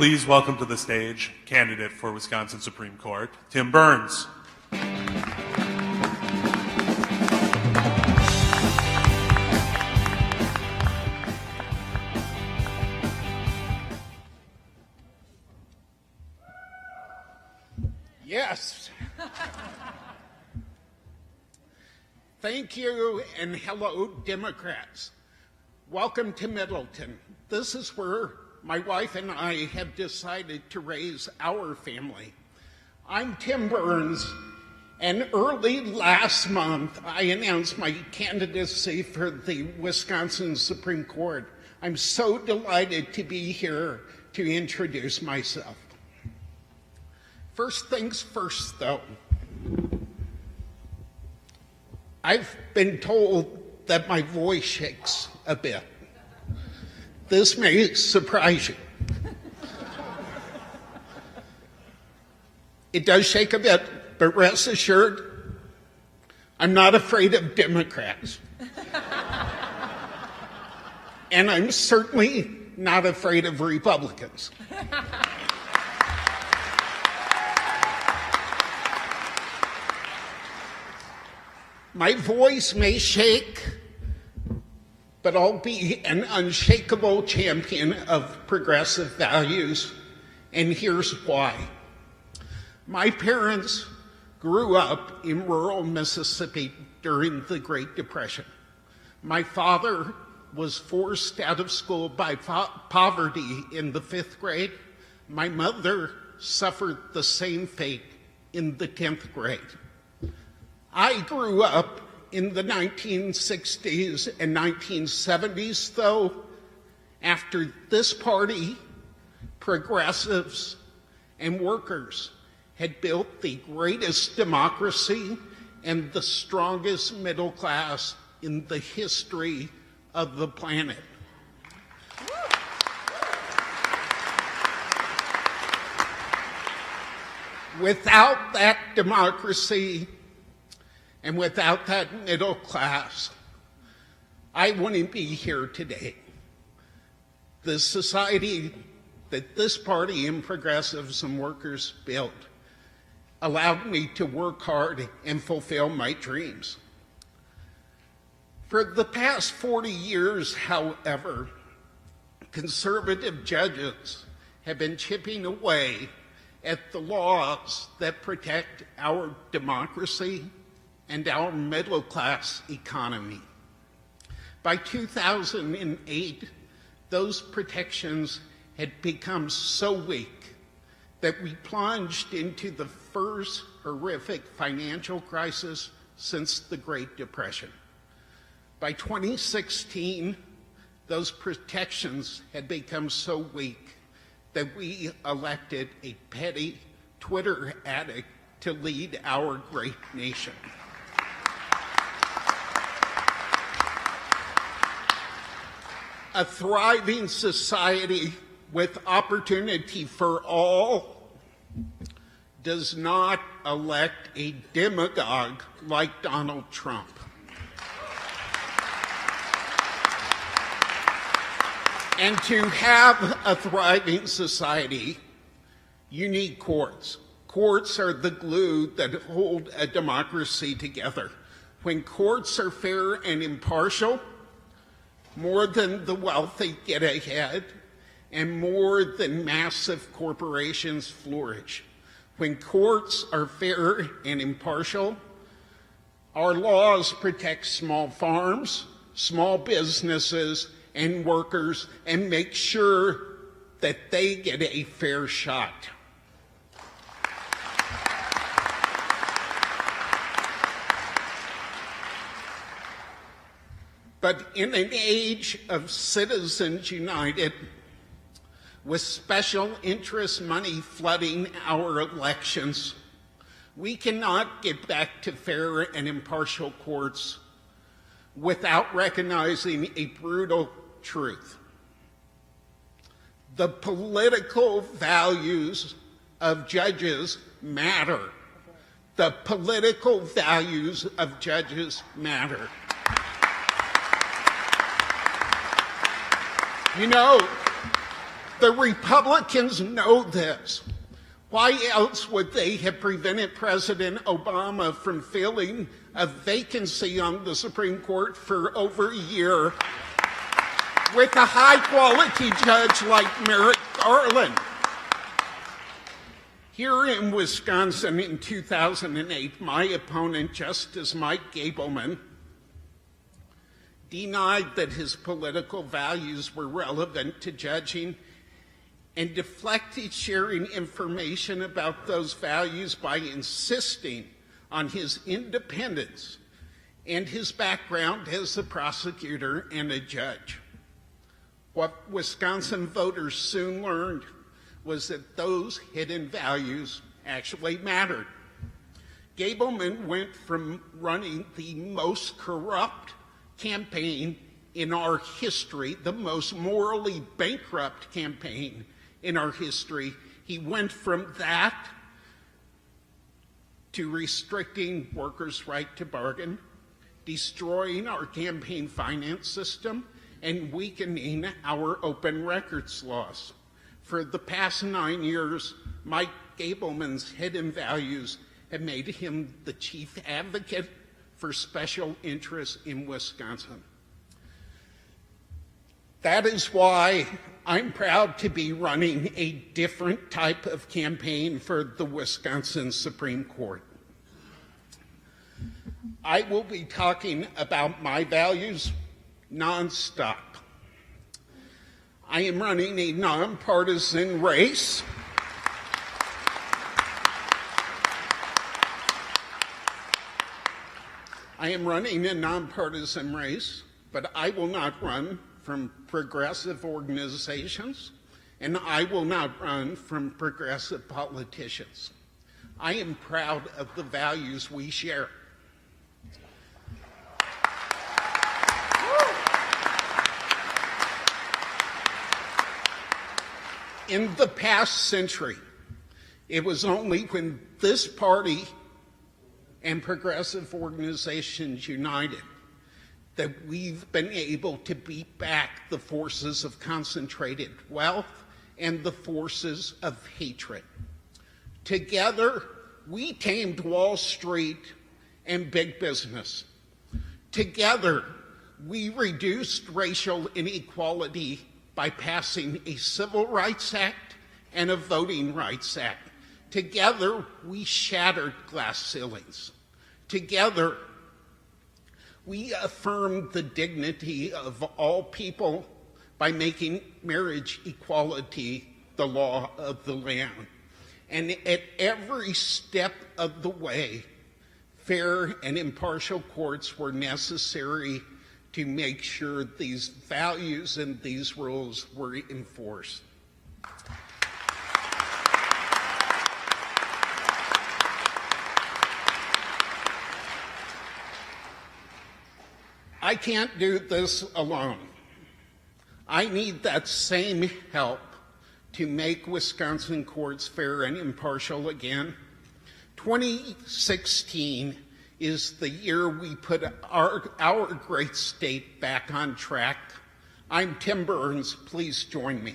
Please welcome to the stage candidate for Wisconsin Supreme Court, Tim Burns. Yes. Thank you, and hello, Democrats. Welcome to Middleton. This is where my wife and I have decided to raise our family. I'm Tim Burns, and early last month, I announced my candidacy for the Wisconsin Supreme Court. I'm so delighted to be here to introduce myself. First things first, though. I've been told that my voice shakes a bit. This may surprise you. It does shake a bit, but rest assured, I'm not afraid of Democrats. And I'm certainly not afraid of Republicans. My voice may shake, but I'll be an unshakable champion of progressive values, and here's why. My parents grew up in rural Mississippi during the Great Depression. My father was forced out of school by poverty in the 5th grade. My mother suffered the same fate in the 10th grade. I grew up in the 1960s and 1970s, though. After this party, progressives and workers had built the greatest democracy and the strongest middle class in the history of the planet. Without that democracy, and without that middle class, I wouldn't be here today. The society that this party and progressives and workers built allowed me to work hard and fulfill my dreams. For the past 40 years, however, conservative judges have been chipping away at the laws that protect our democracy and our middle-class economy. By 2008, those protections had become so weak that we plunged into the first horrific financial crisis since the Great Depression. By 2016, those protections had become so weak that we elected a petty Twitter addict to lead our great nation. A thriving society with opportunity for all does not elect a demagogue like Donald Trump. And to have a thriving society, you need courts. Courts are the glue that hold a democracy together. When courts are fair and impartial, more than the wealthy get ahead, and more than massive corporations flourish. When courts are fair and impartial, our laws protect small farms, small businesses, and workers, and make sure that they get a fair shot. But in an age of Citizens United, with special interest money flooding our elections, we cannot get back to fair and impartial courts without recognizing a brutal truth. The political values of judges matter. The political values of judges matter. You know, The Republicans know this. Why else would they have prevented President Obama from filling a vacancy on the Supreme Court for over a year with a high-quality judge like Merrick Garland? Here in Wisconsin in 2008, my opponent, Justice Mike Gableman, denied that his political values were relevant to judging and deflected sharing information about those values by insisting on his independence and his background as a prosecutor and a judge. What Wisconsin voters soon learned was that those hidden values actually mattered. Gableman went from running the most corrupt campaign in our history, the most morally bankrupt campaign in our history. He went from that to restricting workers' right to bargain, destroying our campaign finance system, and weakening our open records laws. For the past 9 years, Mike Gableman's hidden values have made him the chief advocate for special interests in Wisconsin. That is why I'm proud to be running a different type of campaign for the Wisconsin Supreme Court. I will be talking about my values nonstop. I am running a nonpartisan race. But I will not run from progressive organizations, and I will not run from progressive politicians. I am proud of the values we share. In the past century, it was only when this party and progressive organizations united that we've been able to beat back the forces of concentrated wealth and the forces of hatred. Together, we tamed Wall Street and big business. Together, we reduced racial inequality by passing a Civil Rights Act and a Voting Rights Act. Together, we shattered glass ceilings. Together, we affirmed the dignity of all people by making marriage equality the law of the land. And at every step of the way, fair and impartial courts were necessary to make sure these values and these rules were enforced. I can't do this alone. I need that same help to make Wisconsin courts fair and impartial again. 2016 is the year we put our great state back on track. I'm Tim Burns. Please join me.